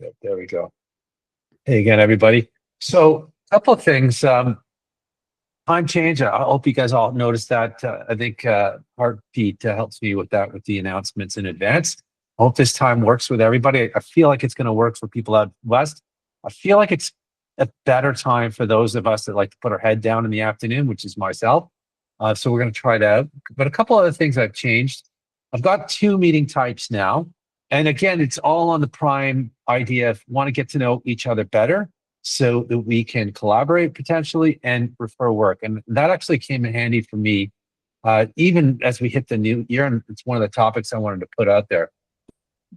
There we go. Hey again, everybody. So, a couple of things. Time change. I hope you guys all noticed that. I think Heartbeat helps me with that with the announcements in advance. I hope this time works with everybody. I feel like it's going to work for people out west. I feel like it's a better time for those of us that like to put our head down in the afternoon, which is myself. So we're going to try it out. But a couple other things I've changed. I've got two meeting types now. And again, it's all on the prime idea of want to get to know each other better so that we can collaborate potentially and refer work. And that actually came in handy for me, even as we hit the new year. And it's one of the topics I wanted to put out there.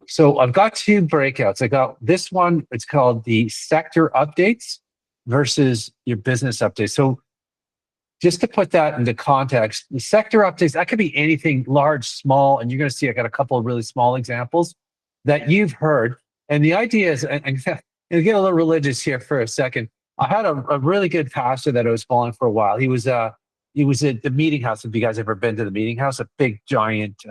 So I've got two breakouts. I got this one, it's called the sector updates versus your business updates. So just to put that into context, the sector updates, that could be anything large, small, and you're going to see I got a couple of really small examples that you've heard. And the idea is, and get a little religious here for a second. I had a really good pastor that I was following for a while. He was at the Meeting House. If you guys ever been to the Meeting House, a big giant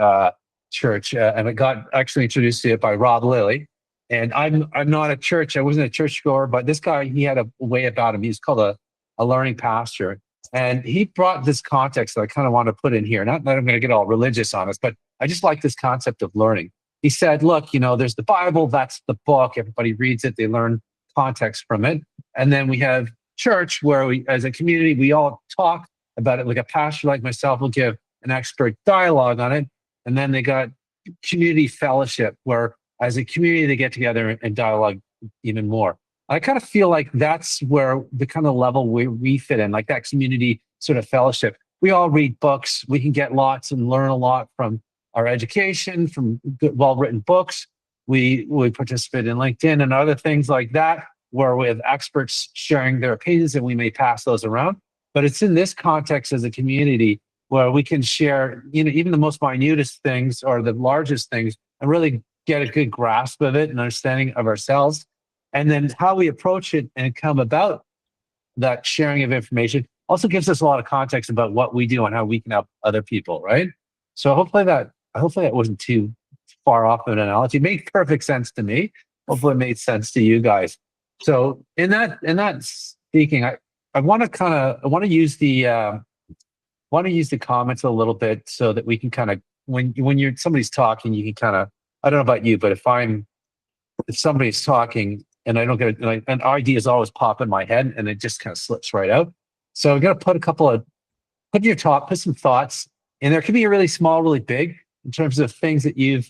church, and I got actually introduced to it by Rob Lilly. And I'm not a church. I wasn't a churchgoer, but this guy, he had a way about him. He's called a learning pastor. And he brought this context that I kind of want to put in here. Not that I'm going to get all religious on us, but I just like this concept of learning. He said, look, there's the Bible, that's the book. Everybody reads it, they learn context from it. And then we have church where we, as a community, we all talk about it. Like a pastor like myself will give an expert dialogue on it. And then they got community fellowship where as a community, they get together and dialogue even more. I kind of feel like that's where the kind of level we fit in, like that community sort of fellowship. We all read books. We can get lots and learn a lot from our education, from good, well-written books. We participate in LinkedIn and other things like that, where we have experts sharing their opinions and we may pass those around. But it's in this context as a community where we can share, even the most minutest things or the largest things and really get a good grasp of it and understanding of ourselves. And then how we approach it and come about that sharing of information also gives us a lot of context about what we do and how we can help other people, right? So hopefully that wasn't too far off of an analogy. It made perfect sense to me. Hopefully it made sense to you guys. So in that speaking, I want to use the comments a little bit so that we can kind of when somebody's talking, you can kind of, I don't know about you, but if somebody's talking and I don't get it, an ideas always pop in my head and it just kind of slips right out. So I'm going to put some thoughts in there. It could be really small, really big in terms of things that you've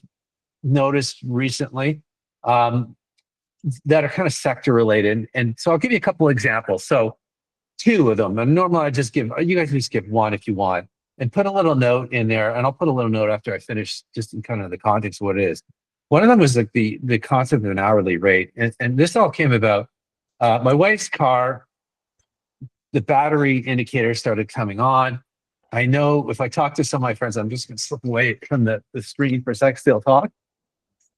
noticed recently that are kind of sector related. And so I'll give you a couple of examples. So two of them, and normally you guys just give one if you want, and put a little note in there. And I'll put a little note after I finish just in kind of the context of what it is. One of them was like the concept of an hourly rate. And this all came about my wife's car, the battery indicator started coming on. I know if I talk to some of my friends, I'm just going to slip away from the screen for a sec, still talk,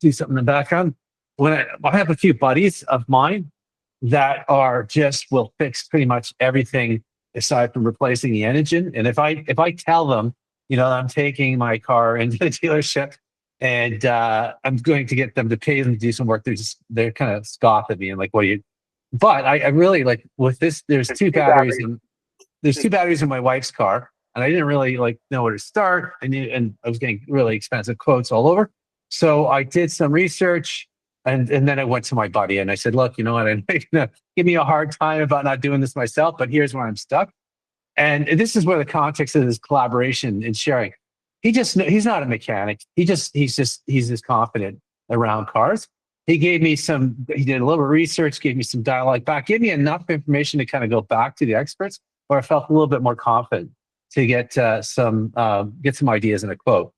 do something in the background. When I have a few buddies of mine that will fix pretty much everything aside from replacing the engine. And if I tell them, I'm taking my car into the dealership and I'm going to get them to pay them to do some work, they're kind of scoff at me and like, what do you? But I really like with this. There's two batteries in my wife's car, and I didn't really know where to start. And I was getting really expensive quotes all over. So I did some research, and then I went to my buddy and I said, look, you know what? I'm gonna give me a hard time about not doing this myself, but here's where I'm stuck. And this is where the context of this collaboration and sharing. He's not a mechanic. He's just confident around cars. He did a little research, gave me some dialogue back, gave me enough information to kind of go back to the experts where I felt a little bit more confident to get some ideas in a quote.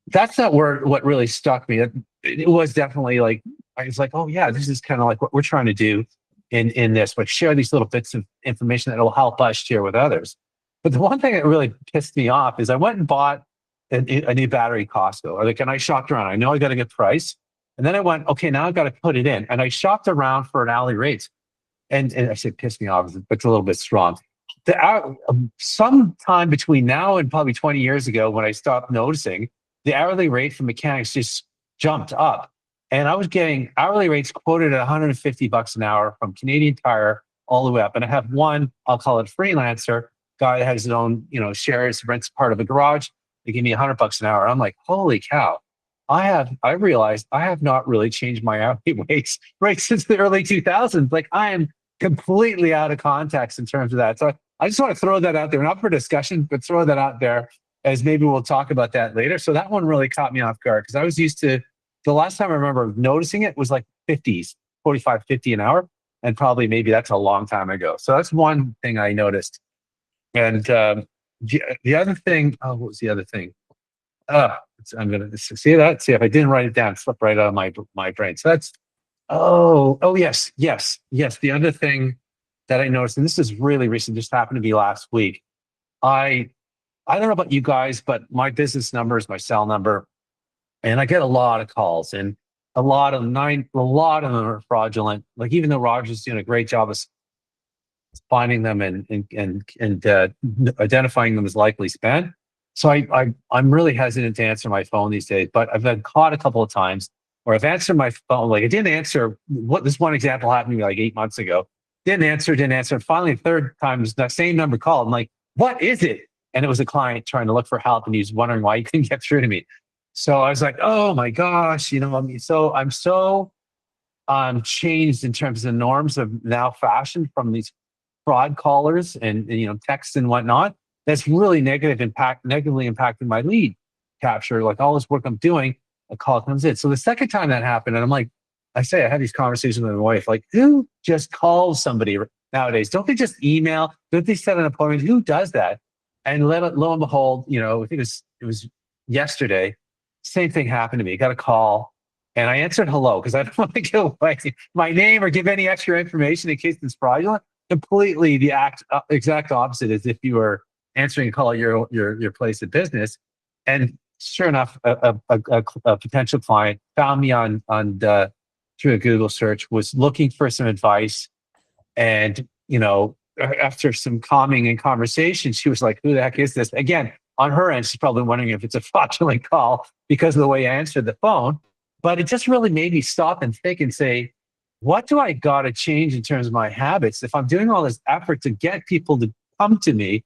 That's not what really stuck me. It was definitely I was like, oh yeah, this is kind of like what we're trying to do in this, but share these little bits of information that will help us share with others. But the one thing that really pissed me off is I went and bought a new battery at Costco. And I shopped around. I know I got a good price. And then I went, okay, now I've got to put it in. And I shopped around for an hourly rate. And I said, pissed me off, but it's a little bit strong. Sometime between now and probably 20 years ago, when I stopped noticing, the hourly rate for mechanics just jumped up. And I was getting hourly rates quoted at $150 an hour from Canadian Tire all the way up. And I have one, I'll call it freelancer, guy that has his own, shares, rents part of a garage. They give me $100 an hour. I'm like, holy cow. I realized I have not really changed my hourly rates since the early 2000s. Like I am completely out of context in terms of that. So I just want to throw that out there, not for discussion, but throw that out there as maybe we'll talk about that later. So that one really caught me off guard because I was used to, the last time I remember noticing it was like 50s, 45, 50 an hour. And probably maybe that's a long time ago. So that's one thing I noticed. And the other thing, what was the other thing? I'm going to see that. See if I didn't write it down, it slipped right out of my brain. So that's, yes. The other thing that I noticed, and this is really recent, just happened to be last week. I don't know about you guys, but my business number is my cell number, and I get a lot of calls, and a lot of them are fraudulent. Like even though Roger's doing a great job of finding them and identifying them as likely spam. So I'm really hesitant to answer my phone these days, but I've been caught a couple of times where I've answered my phone. Like I didn't answer. This one example happened to me like 8 months ago. Didn't answer. And finally, the third time, that same number called. I'm like, what is it? And it was a client trying to look for help, and he's wondering why he couldn't get through to me. So I was like, oh my gosh, I'm so changed in terms of the norms of now fashion from these fraud callers and texts and whatnot. That's really negatively impacted my lead capture. Like all this work I'm doing, a call comes in. So the second time that happened, and I'm like, I had these conversations with my wife, like, who just calls somebody nowadays? Don't they just email? Don't they set an appointment? Who does that? And lo and behold, I think it was yesterday. Same thing happened to me. Got a call, and I answered hello because I don't want to give away my name or give any extra information in case it's fraudulent. Completely the exact opposite as if you were answering a call at your place of business. And sure enough, a potential client found me on through a Google search, was looking for some advice, and after some calming and conversation, she was like, who the heck is this? Again, on her end, she's probably wondering if it's a fraudulent call because of the way I answered the phone. But it just really made me stop and think and say, what do I got to change in terms of my habits? If I'm doing all this effort to get people to come to me,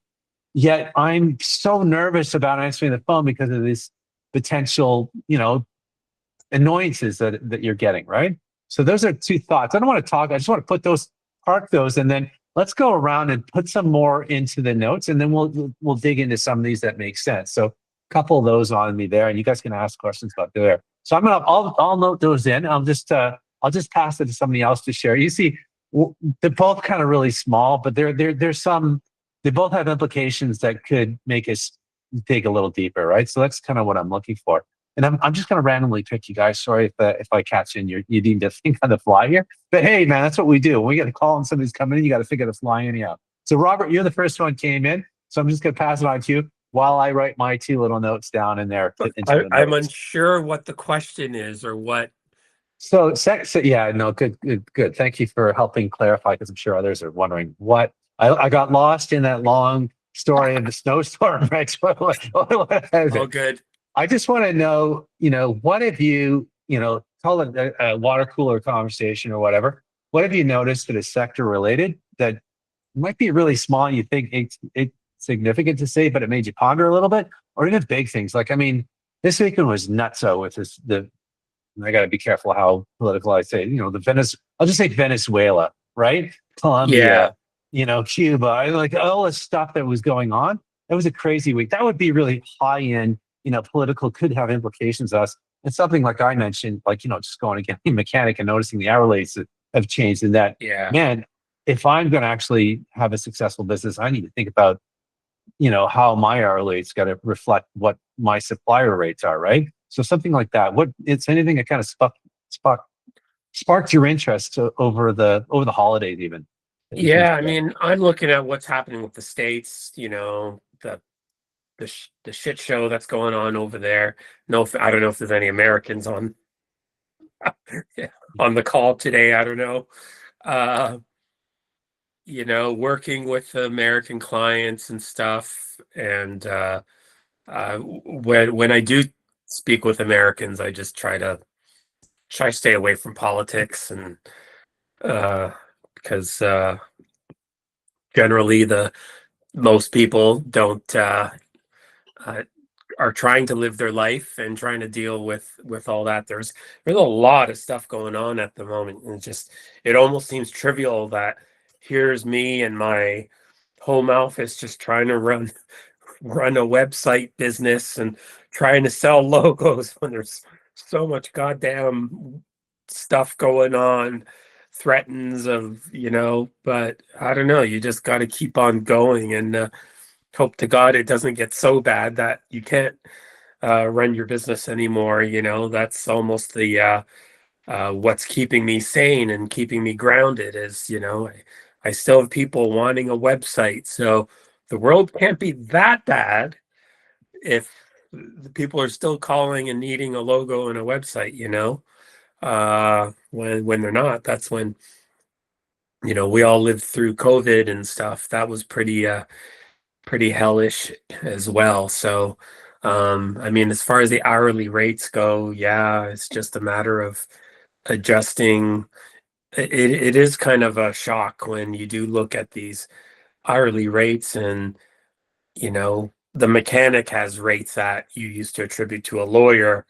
yet I'm so nervous about answering the phone because of this potential, annoyances that you're getting, right? So those are two thoughts. I don't want to talk. I just want to park those, and then let's go around and put some more into the notes, and then we'll dig into some of these that make sense. So a couple of those on me there, and you guys can ask questions about there. So I'll note those in. I'll just pass it to somebody else to share. You see, they're both kind of really small, but there's some. They both have implications that could make us dig a little deeper, right? So that's kind of what I'm looking for. And I'm just going to randomly pick you guys. Sorry if I catch in, you need to think on the fly here. But hey, man, that's what we do. When we get a call and somebody's coming in, you got to figure the fly anyhow. So Robert, you're the first one came in. So I'm just going to pass it on to you while I write my two little notes down in there. I'm unsure what the question is or what. So yeah, no, good. Thank you for helping clarify, because I'm sure others are wondering what I got lost in that long story of the snowstorm, right? Oh, good. I just want to know, what have you, call it a water cooler conversation or whatever. What have you noticed that is sector related that might be really small and you think it's significant to say, but it made you ponder a little bit, or even big things? Like, I mean, this weekend was nutso with I got to be careful how political I say, I'll just say Venezuela, right? Colombia, Cuba, like all the stuff that was going on. It was a crazy week. That would be really high end, political, could have implications to us. And something like I mentioned, like, just going to get a mechanic and noticing the hour rates that have changed, and that, man, if I'm going to actually have a successful business, I need to think about, how my hour rates got to reflect what my supplier rates are, right? So something like that. It's anything that kind of sparked your interest over the holidays, even. Yeah, I mean, I'm looking at what's happening with the states. The shit show that's going on over there. No, I don't know if there's any Americans on on the call today. I don't know. Working with American clients and stuff, and when I do speak with Americans, I just try to try to stay away from politics, and because generally the most people don't uh, are trying to live their life and trying to deal with all that. There's a lot of stuff going on at the moment, and it almost seems trivial that here's me and my home office just trying to run a website business and trying to sell logos when there's so much goddamn stuff going on, threatens of, but I don't know, you just got to keep on going, and hope to God it doesn't get so bad that you can't run your business anymore. That's almost the what's keeping me sane and keeping me grounded is, I still have people wanting a website. So the world can't be that bad if the people are still calling and needing a logo and a website, when they're not. That's when, we all lived through COVID and stuff. That was pretty hellish as well. So I mean, as far as the hourly rates go, yeah, it's just a matter of adjusting. It is kind of a shock when you do look at these hourly rates, and the mechanic has rates that you used to attribute to a lawyer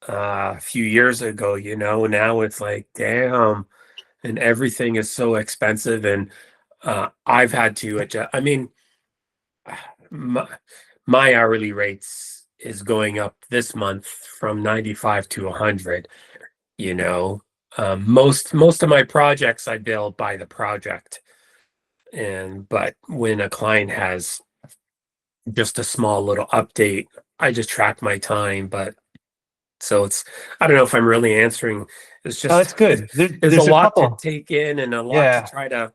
a few years ago. Now it's like, damn, and everything is so expensive, and I've had to adjust. I mean, my hourly rates is going up this month from 95 to 100. Most of my projects I bill by the project, but when a client has just a small little update, I just track my time. But so I don't know if I'm really answering. It's Oh, that's just good. there's a There's a lot to couple. take in and a lot to Yeah. try to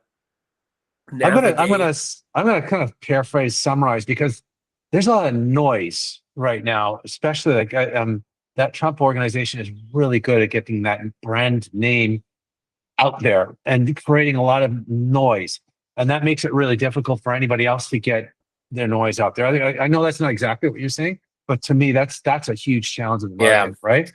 I'm gonna I'm navigate. gonna I'm gonna kind of paraphrase, summarize, because there's a lot of noise right now, especially like that Trump organization is really good at getting that brand name out there and creating a lot of noise, and that makes it really difficult for anybody else to get their noise out there. I know that's not exactly what you're saying, but to me, that's a huge challenge in the Yeah. market, right?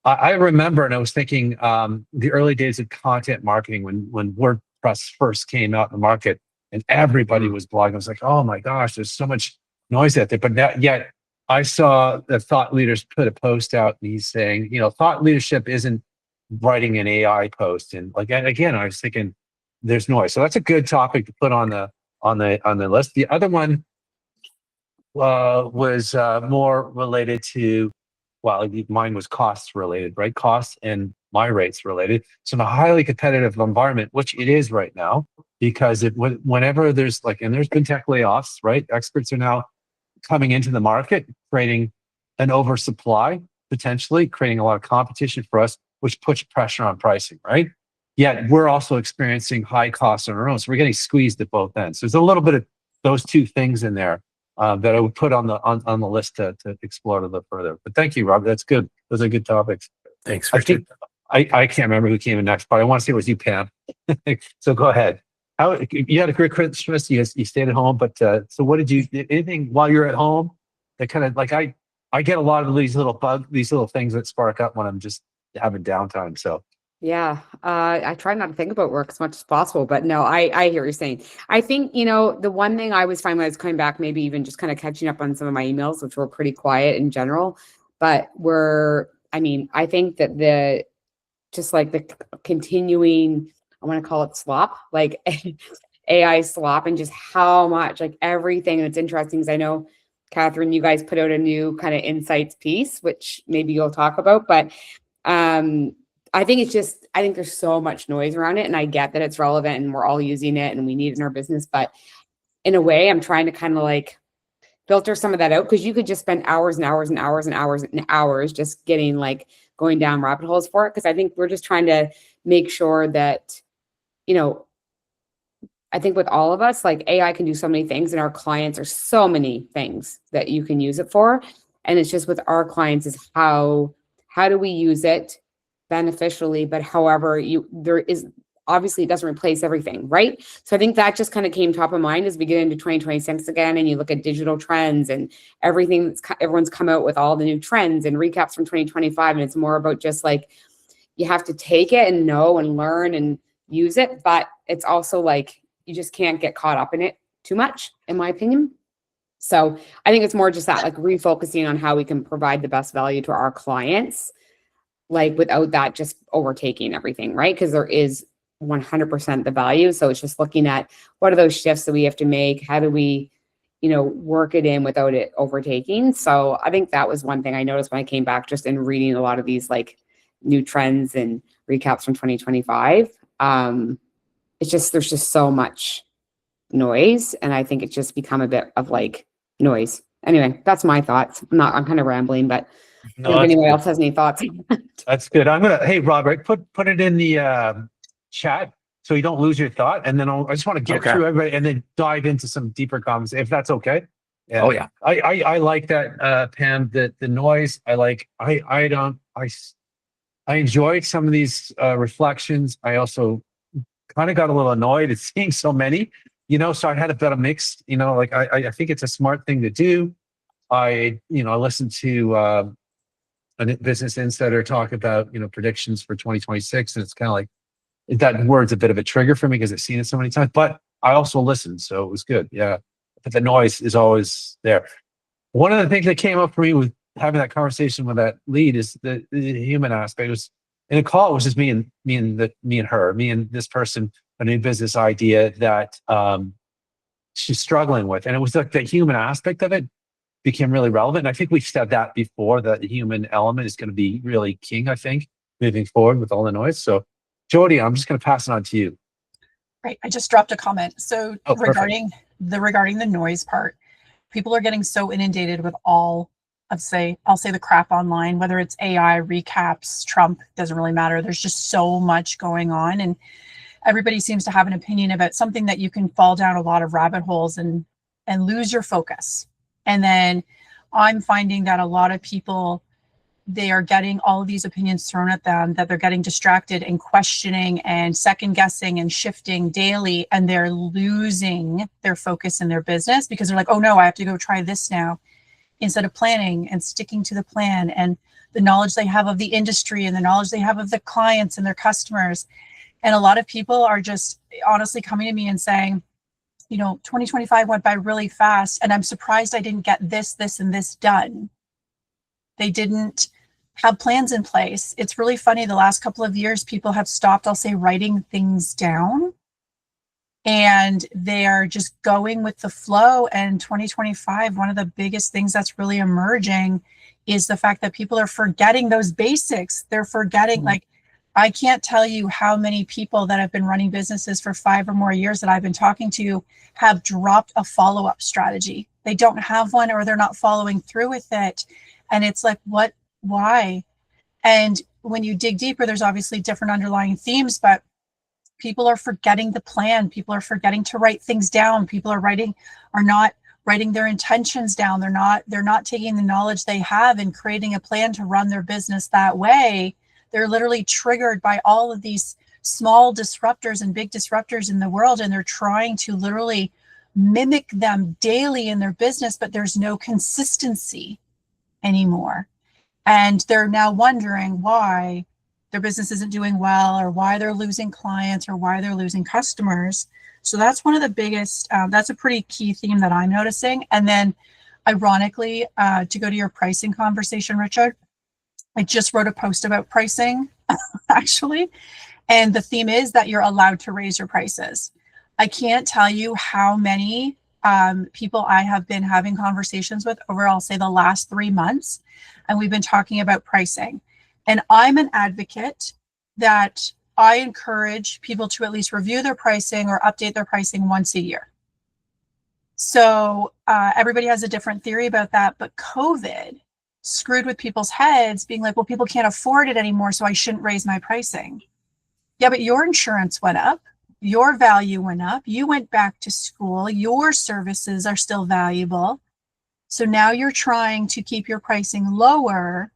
I remember, and I was thinking, the early days of content marketing when WordPress first came out in the market, and everybody was blogging. I was like, oh my gosh, there's so much noise out there. But yet, I saw the thought leaders put a post out, and he's saying, thought leadership isn't writing an AI post, and like, and again, I was thinking, there's noise. So that's a good topic to put on the list. The other one was more related to, well, mine was costs related, right? Costs and my rates related. So in a highly competitive environment, which it is right now, because whenever there's and there's been tech layoffs, right? Experts are now coming into the market, creating an oversupply, potentially creating a lot of competition for us, which puts pressure on pricing, right? Yet we're also experiencing high costs on our own. So we're getting squeezed at both ends. So there's a little bit of those two things in there that I would put on the list to explore a little further. But thank you, Rob. That's good. Those are good topics. Thanks, I Richard. think I can't remember who came in next, but I want to say it was you, Pam. So go ahead. How you had a great Christmas? You stayed at home, but so what did you? Anything while you're at home that kind of like I get a lot of these little things that spark up when I'm just having downtime. So Yeah, I try not to think about work as much as possible, but no, I hear what you're saying. I think, the one thing I was finding when I was coming back, maybe even just kind of catching up on some of my emails, which were pretty quiet in general, but I think that just like the continuing, I want to call it slop, like AI slop, and just how much, like everything. And it's interesting because I know, Catherine, you guys put out a new kind of insights piece, which maybe you'll talk about, but I think there's so much noise around it, and I get that it's relevant and we're all using it and we need it in our business. But in a way, I'm trying to kind of like filter some of that out, because you could just spend hours and hours and hours and hours and hours just going down rabbit holes for it. Because I think we're just trying to make sure that, I think with all of us, like AI can do so many things, and our clients are so many things that you can use it for. And it's just with our clients is how do we use it beneficially, but however there is, obviously it doesn't replace everything, right? So I think that just kind of came top of mind as we get into 2026 again, and you look at digital trends and everything everyone's come out with all the new trends and recaps from 2025, and it's more about just like you have to take it and know and learn and use it, but it's also like, you just can't get caught up in it too much, in my opinion. So I think it's more just that, like, refocusing on how we can provide the best value to our clients, like without that just overtaking everything, right? Because there is 100% the value. So it's just looking at what are those shifts that we have to make? How do we, work it in without it overtaking? So I think that was one thing I noticed when I came back, just in reading a lot of these like new trends and recaps from 2025. It's just, there's just so much noise. And I think it's just become a bit of like noise. Anyway, that's my thoughts. I'm kind of rambling, but No, if that's anyone good. else has any thoughts. That's good. Hey, Robert, put it in the chat so you don't lose your thought. And then I just want to get Okay. through everybody and then dive into some deeper comments, if that's okay. Yeah. Oh yeah. I like that, Pam, the noise. I enjoyed some of these reflections. I also kind of got a little annoyed at seeing so many, so I had a bit of mixed, like I think it's a smart thing to do. I listened to a Business Insider talk about, predictions for 2026. And it's kind of like, that word's a bit of a trigger for me because I've seen it so many times, but I also listened. So it was good. Yeah. But the noise is always there. One of the things that came up for me with having that conversation with that lead is the human aspect. It was in a call. It was just me and this person, a new business idea that she's struggling with, and it was like the human aspect of it became really relevant. And I think we've said that before, that the human element is going to be really king, I think, moving forward with all the noise. So, Jody, I'm just going to pass it on to you. Right. I just dropped a comment. So regarding the noise part, people are getting so inundated with all of, I'll say the crap online, whether it's AI, recaps, Trump, doesn't really matter. There's just so much going on. And everybody seems to have an opinion about something that you can fall down a lot of rabbit holes and lose your focus. And then I'm finding that a lot of people, they are getting all of these opinions thrown at them, that they're getting distracted and questioning and second guessing and shifting daily. And they're losing their focus in their business because they're like, oh no, I have to go try this now, instead of planning and sticking to the plan and the knowledge they have of the industry and the knowledge they have of the clients and their customers. And a lot of people are just honestly coming to me and saying, 2025 went by really fast and I'm surprised I didn't get this, and this done. They didn't have plans in place. It's really funny. The last couple of years, people have stopped, I'll say, writing things down, and they are just going with the flow. And 2025, one of the biggest things that's really emerging is the fact that people are forgetting those basics. They're forgetting, like, I can't tell you how many people that have been running businesses for 5 or more years that I've been talking to have dropped a follow-up strategy. They don't have one, or they're not following through with it. And it's like, what, why? And when you dig deeper, there's obviously different underlying themes, but people are forgetting the plan. People are forgetting to write things down. People are not writing their intentions down. They're not taking the knowledge they have and creating a plan to run their business that way. They're literally triggered by all of these small disruptors and big disruptors in the world, and they're trying to literally mimic them daily in their business, but there's no consistency anymore. And they're now wondering why their business isn't doing well, or why they're losing clients, or why they're losing customers. So that's one of the biggest, that's a pretty key theme that I'm noticing. And then ironically, to go to your pricing conversation, Richard, I just wrote a post about pricing, actually. And the theme is that you're allowed to raise your prices. I can't tell you how many people I have been having conversations with over, I'll say, the last 3 months. And we've been talking about pricing. And I'm an advocate that I encourage people to at least review their pricing or update their pricing once a year. So everybody has a different theory about that. But COVID screwed with people's heads, being like, well, people can't afford it anymore, so I shouldn't raise my pricing. Yeah, but your insurance went up. Your value went up. You went back to school. Your services are still valuable. So now you're trying to keep your pricing lower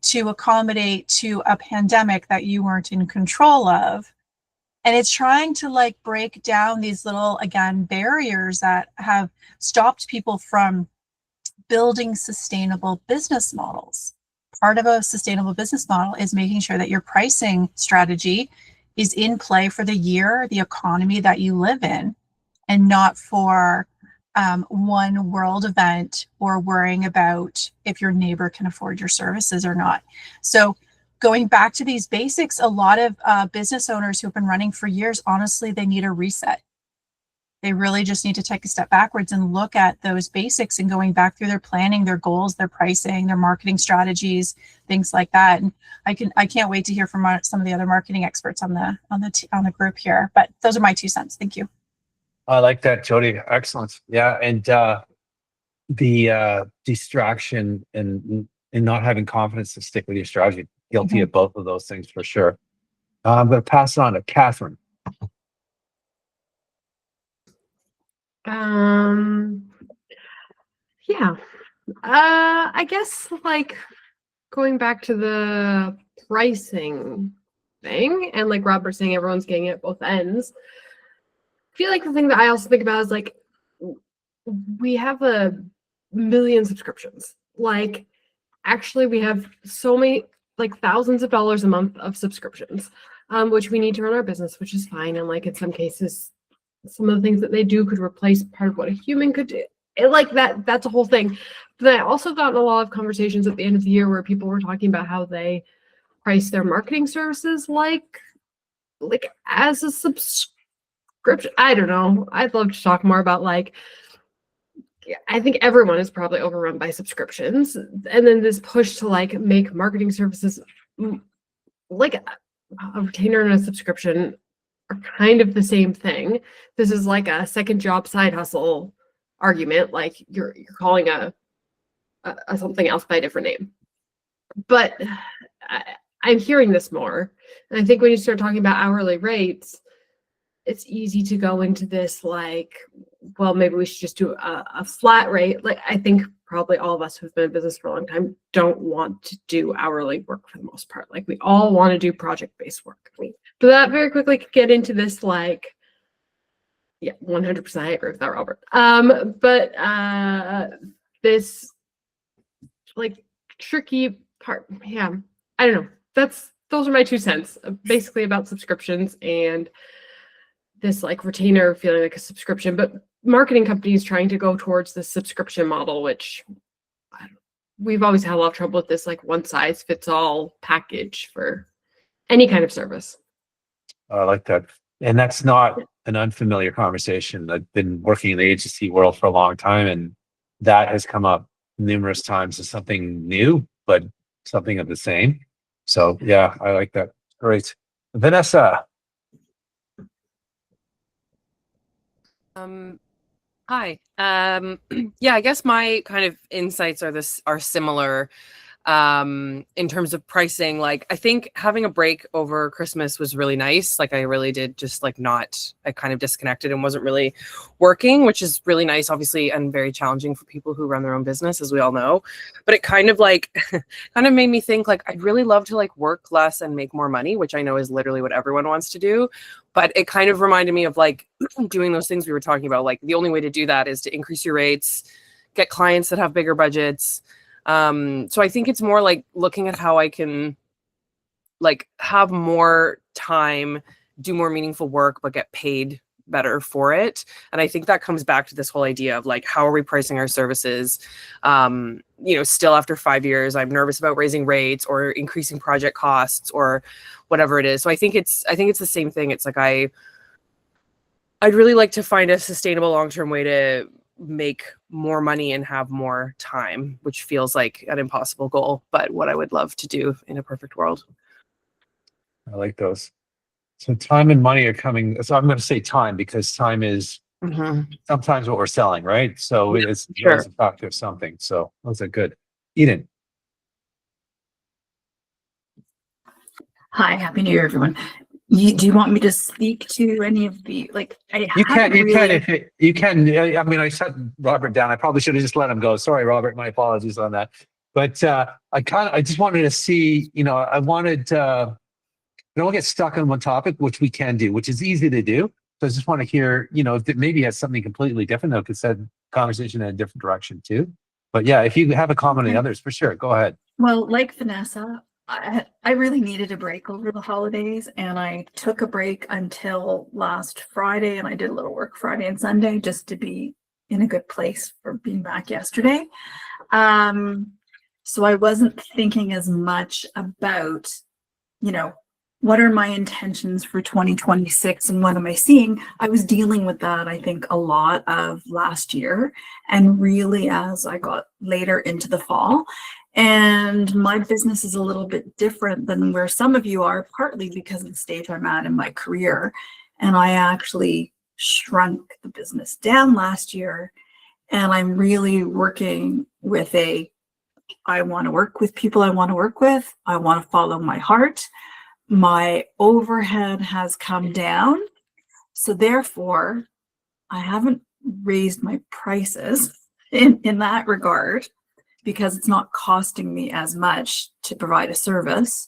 to accommodate to a pandemic that you weren't in control of. And it's trying to break down these little, again, barriers that have stopped people from building sustainable business models. part of a sustainable business model is making sure that your pricing strategy is in play for the year, the economy that you live in, and not for one world event or worrying about if your neighbor can afford your services or not. So going back to these basics, a lot of business owners who have been running for years, honestly, they need a reset. They really just need to take a step backwards and look at those basics and going back through their planning, their goals, their pricing, their marketing strategies, things like that. And I can't wait to hear from some of the other marketing experts on the group here. But those are my 2 cents. Thank you. I like that, Jody. Excellent. Yeah, and the distraction and not having confidence to stick with your strategy. Guilty of both of those things for sure. I'm going to pass it on to Catherine. Yeah. I guess like going back to the pricing thing and like Robert saying everyone's getting it at both ends. I feel like the thing that I also think about is like we have a million subscriptions. Like actually we have so many like thousands of dollars a month of subscriptions, which we need to run our business, which is fine. And like in some cases, some of the things that they do could replace part of what a human could do. Like that's a whole thing. But I also got in a lot of conversations at the end of the year where people were talking about how they price their marketing services like as a subscription. I don't know. I'd love to talk more about like, I think everyone is probably overrun by subscriptions. And then this push to like make marketing services like a retainer and a subscription are kind of the same thing. This is like a second job side hustle argument. Like you're calling a something else by a different name. But I'm hearing this more. And I think when you start talking about hourly rates, it's easy to go into this like, well, maybe we should just do a flat rate. Like I think probably all of us who've been in business for a long time don't want to do hourly work for the most part. Like we all want to do project-based work. But that very quickly could get into this like, yeah, 100% I agree with that, Robert. But this like tricky part, yeah, I don't know. Those are my 2 cents, basically about subscriptions and this like retainer feeling like a subscription, but marketing companies trying to go towards the subscription model, which we've always had a lot of trouble with this like one size fits all package for any kind of service. I like that. And that's not an unfamiliar conversation. I've been working in the agency world for a long time, and that has come up numerous times as something new, but something of the same. So yeah, I like that. Great. Vanessa. Hi. Yeah, I guess my kind of insights are similar in terms of pricing. Like I think having a break over Christmas was really nice. Like I really did just like I kind of disconnected and wasn't really working, which is really nice, obviously, and very challenging for people who run their own business, as we all know. But it kind of like kind of made me think like I'd really love to like work less and make more money, which I know is literally what everyone wants to do. But it kind of reminded me of like doing those things we were talking about. Like the only way to do that is to increase your rates, get clients that have bigger budgets. So I think it's more like looking at how I can like have more time, do more meaningful work, but get paid better for it. And I think that comes back to this whole idea of like, how are we pricing our services? Still after 5 years, I'm nervous about raising rates or increasing project costs or whatever it is. So I think it's the same thing. It's like, I'd really like to find a sustainable long-term way to make more money and have more time, which feels like an impossible goal, but what I would love to do in a perfect world. I like those. So time and money are coming. So I'm going to say time because time is sometimes what we're selling, right? So it's a factor of something. So those are good. Eden. Hi, happy New Year, everyone. Do you want me to speak to any of the You can. I mean, I set Robert down. I probably should have just let him go. Sorry, Robert. My apologies on that. But I just wanted to see. I don't get stuck on one topic, which we can do, which is easy to do. So I just want to hear, if it maybe has something completely different, that could set conversation in a different direction too. But yeah, if you have a comment on others, for sure, go ahead. Well, like Vanessa, I really needed a break over the holidays, and I took a break until last Friday, and I did a little work Friday and Sunday just to be in a good place for being back yesterday. So I wasn't thinking as much about, you know, what are my intentions for 2026 and what am I seeing? I was dealing with that, I think, a lot of last year, and really as I got later into the fall. And my business is a little bit different than where some of you are, partly because of the stage I'm at in my career. And I actually shrunk the business down last year. And I'm really working with I want to work with people I want to work with. I want to follow my heart. My overhead has come down. So therefore, I haven't raised my prices in that regard, because it's not costing me as much to provide a service.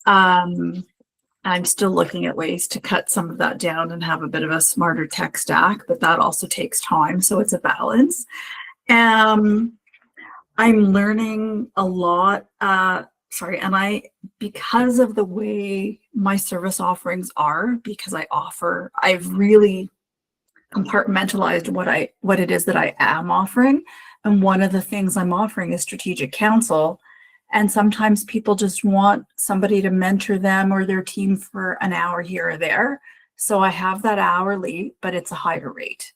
I'm still looking at ways to cut some of that down and have a bit of a smarter tech stack, but that also takes time. So it's a balance. I'm learning a lot. Because of the way my service offerings are, because I've really compartmentalized what it is that I am offering. And one of the things I'm offering is strategic counsel. And sometimes people just want somebody to mentor them or their team for an hour here or there. So I have that hourly, but it's a higher rate.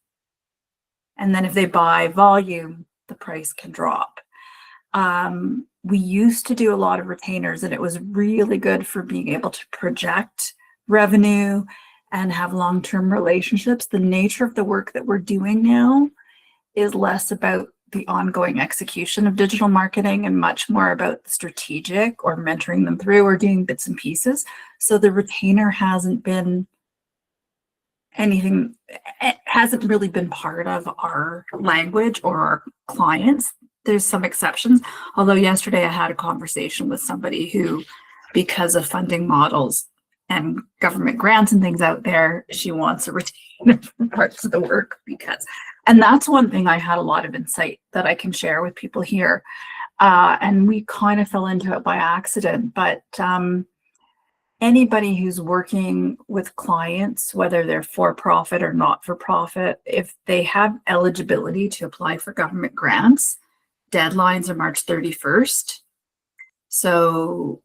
And then if they buy volume, the price can drop. We used to do a lot of retainers, and it was really good for being able to project revenue and have long-term relationships. The nature of the work that we're doing now is less about the ongoing execution of digital marketing and much more about the strategic or mentoring them through or doing bits and pieces. So the retainer hasn't been anything, it hasn't really been part of our language or our clients. There's some exceptions, although yesterday I had a conversation with somebody who, because of funding models and government grants and things out there, she wants a retainer for parts of the work and that's one thing I had a lot of insight that I can share with people here. And we kind of fell into it by accident, but anybody who's working with clients, whether they're for-profit or not-for-profit, if they have eligibility to apply for government grants, deadlines are March 31st. So,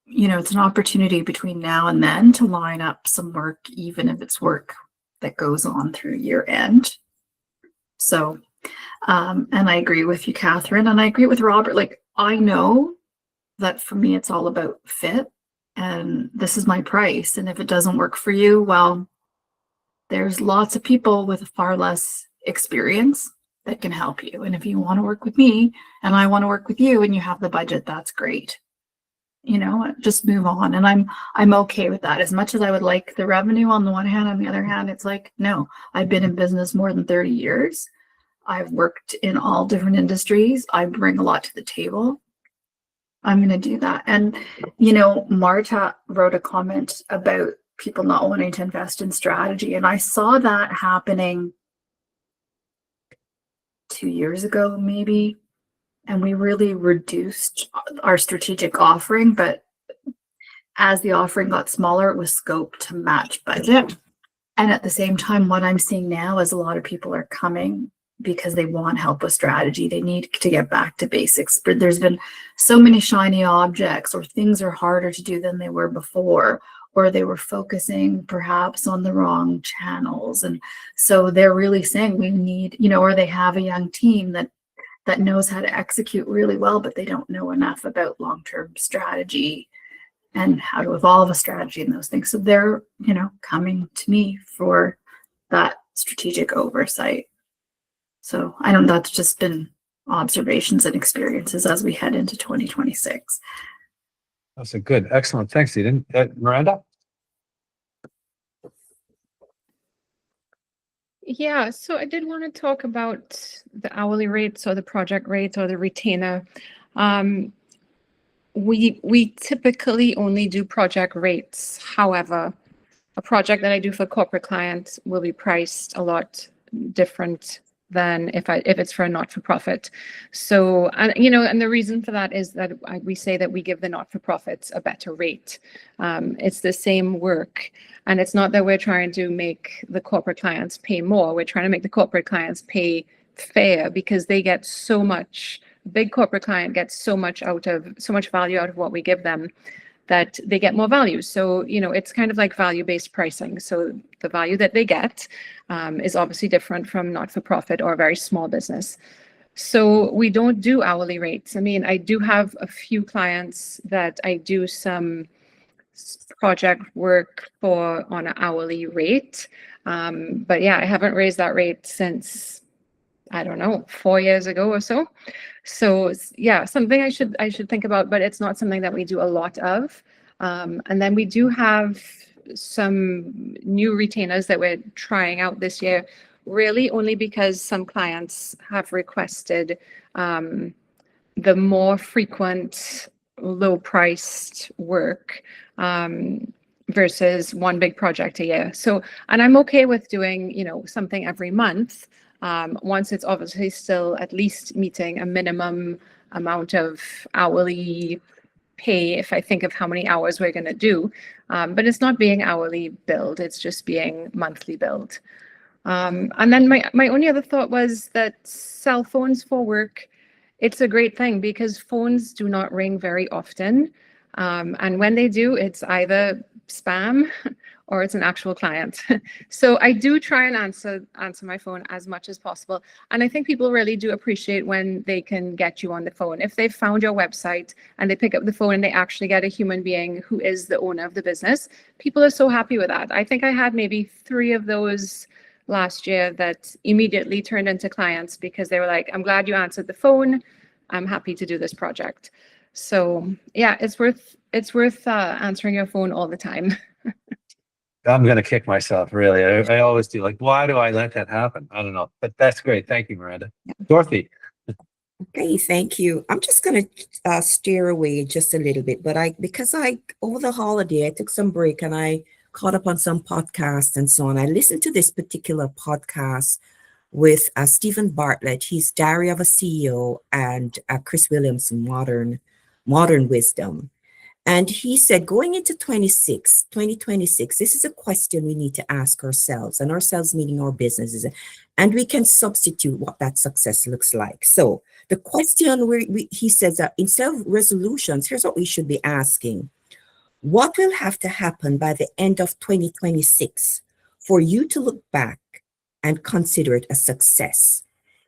it's an opportunity between now and then to line up some work, even if it's work that goes on through year end. So, and I agree with you, Catherine, and I agree with Robert. Like, I know that for me, it's all about fit, and this is my price. And if it doesn't work for you, well, there's lots of people with far less experience that can help you. And if you want to work with me and I want to work with you and you have the budget, that's great. Just move on. And I'm okay with that. As much as I would like the revenue on the one hand, on the other hand, it's like, no, I've been in business more than 30 years. I've worked in all different industries. I bring a lot to the table. I'm going to do that. And, Marta wrote a comment about people not wanting to invest in strategy. And I saw that happening 2 years ago, maybe. And we really reduced our strategic offering, but as the offering got smaller, it was scoped to match budget. And at the same time, what I'm seeing now is a lot of people are coming because they want help with strategy. They need to get back to basics. But there's been so many shiny objects, or things are harder to do than they were before, or they were focusing perhaps on the wrong channels. And so they're really saying we need, or they have a young team that knows how to execute really well, but they don't know enough about long-term strategy and how to evolve a strategy and those things. So they're, coming to me for that strategic oversight. So I know that's just been observations and experiences as we head into 2026. That's a good, excellent. Thanks, Eden. Miranda? Yeah, so I did want to talk about the hourly rates or the project rates or the retainer. We typically only do project rates. However, a project that I do for corporate clients will be priced a lot different than if it's for a not-for-profit. So, and and the reason for that is that we say that we give the not-for-profits a better rate. It's the same work, and it's not that we're trying to make the corporate clients pay more. We're trying to make the corporate clients pay fair, because they get so much. Big corporate client gets so much value out of what we give them, that they get more value. So, it's kind of like value-based pricing. So the value that they get is obviously different from not-for-profit or a very small business. So we don't do hourly rates. I mean, I do have a few clients that I do some project work for on an hourly rate. But yeah, I haven't raised that rate since, I don't know, 4 years ago or so. So yeah, something I should think about, but it's not something that we do a lot of. And then we do have some new retainers that we're trying out this year, really only because some clients have requested the more frequent, low-priced work versus one big project a year. So, and I'm okay with doing, something every month, once it's obviously still at least meeting a minimum amount of hourly pay, if I think of how many hours we're going to do. But it's not being hourly billed, it's just being monthly billed. And then my only other thought was that cell phones for work, it's a great thing because phones do not ring very often. And when they do, it's either spam or it's an actual client. So I do try and answer my phone as much as possible. And I think people really do appreciate when they can get you on the phone. If they've found your website and they pick up the phone and they actually get a human being who is the owner of the business, people are so happy with that. I think I had maybe 3 of those last year that immediately turned into clients because they were like, I'm glad you answered the phone. I'm happy to do this project. So yeah, it's worth answering your phone all the time. I'm going to kick myself, really. I always do. Like, why do I let that happen? I don't know. But that's great. Thank you, Miranda. Yeah. Dorothy. Okay, thank you. I'm just going to steer away just a little bit, but because over the holiday, I took some break and I caught up on some podcasts and so on. I listened to this particular podcast with Stephen Bartlett. He's Diary of a CEO, and Chris Williams, Modern Wisdom. And he said, going into 2026, this is a question we need to ask ourselves, and ourselves meaning our businesses, and we can substitute what that success looks like. So the question he says that instead of resolutions, here's what we should be asking. What will have to happen by the end of 2026 for you to look back and consider it a success?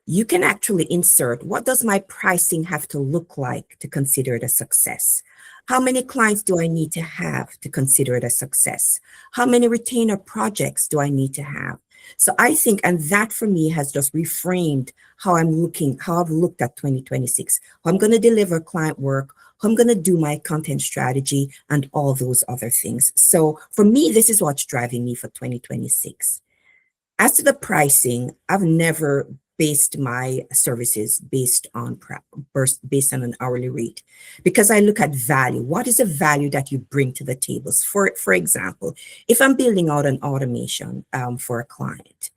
You can actually insert, what does my pricing have to look like to consider it a success? How many clients do I need to have to consider it a success? How many retainer projects do I need to have? So I think, and that for me has just reframed how I've looked at 2026, how I'm going to deliver client work, how I'm going to do my content strategy, and all those other things. So for me, this is what's driving me for 2026. As to the pricing, I've never based my services based on an hourly rate, because I look at value. What is the value that you bring to the tables? For example, if I'm building out an automation for a client,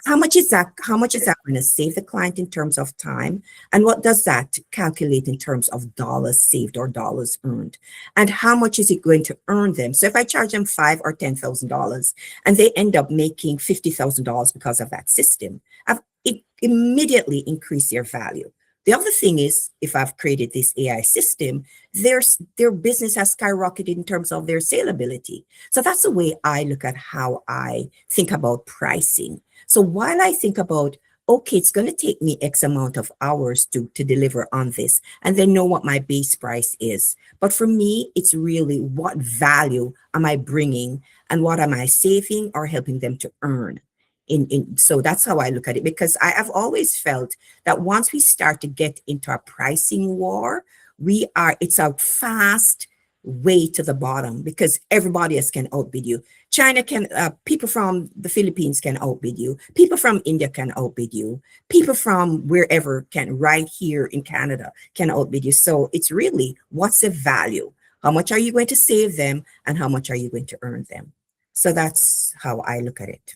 how much is that going to save the client in terms of time? And what does that calculate in terms of dollars saved or dollars earned? And how much is it going to earn them? So if I charge them $5,000 or $10,000 and they end up making $50,000 because of that system, it immediately increased their value. The other thing is, if I've created this AI system, their business has skyrocketed in terms of their salability. So that's the way I look at how I think about pricing. So while I think about, okay, it's going to take me X amount of hours to deliver on this, and then know what my base price is. But for me, it's really what value am I bringing and what am I saving or helping them to earn? So that's how I look at it, because I have always felt that once we start to get into a pricing war, it's a fast way to the bottom, because everybody else can outbid you. People from the Philippines can outbid you. People from India can outbid you. People from wherever right here in Canada can outbid you. So it's really, what's the value? How much are you going to save them and how much are you going to earn them? So that's how I look at it.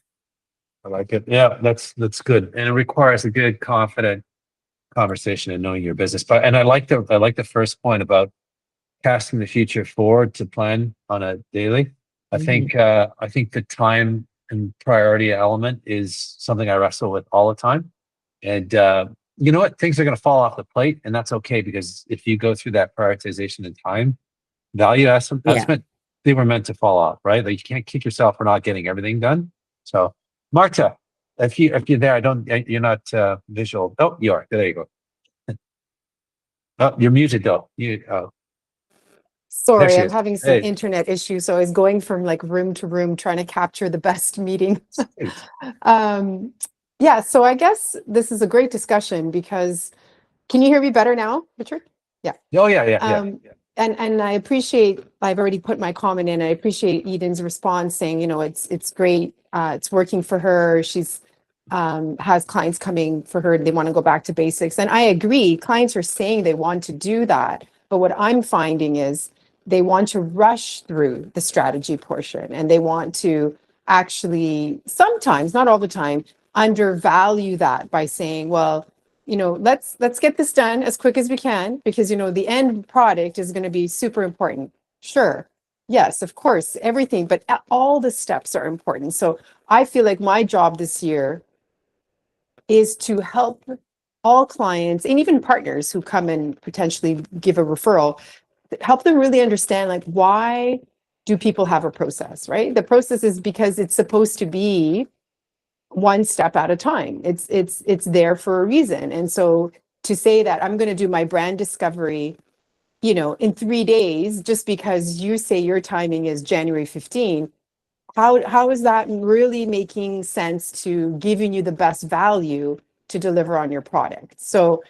I like it. Yeah, that's good, and it requires a good, confident conversation and knowing your business. But and I like the first point about casting the future forward to plan on a daily. I think the time and priority element is something I wrestle with all the time. And you know what? Things are going to fall off the plate, and that's okay, because if you go through that prioritization and time value estimate, they were meant to fall off, right? Like, you can't kick yourself for not getting everything done. So, Marta, if you're there, you're not visual. Oh, you are. There you go. Oh, you're muted though. Sorry, she I'm is. having some Hey. internet issues, so I was going from like room to room trying to capture the best meeting. Yeah, so I guess this is a great discussion because, can you hear me better now, Richard? Yeah. Oh yeah. And I appreciate, I've already put my comment in. I appreciate Eden's response saying, you know, it's great. It's working for her. She's has clients coming for her. They want to go back to basics. And I agree, clients are saying they want to do that. But what I'm finding is they want to rush through the strategy portion, and they want to actually sometimes, not all the time, undervalue that by saying, well, you know, let's get this done as quick as we can, because, you know, the end product is going to be super important. Sure. Yes, of course, everything, but all the steps are important. So I feel like my job this year is to help all clients and even partners who come and potentially give a referral, help them really understand, like, why do people have a process, right? The process is because it's supposed to be one step at a time. It's there for a reason. And so to say that I'm going to do my brand discovery, you know, in 3 days, just because you say your timing is January 15, how is that really making sense to giving you the best value to deliver on your product? So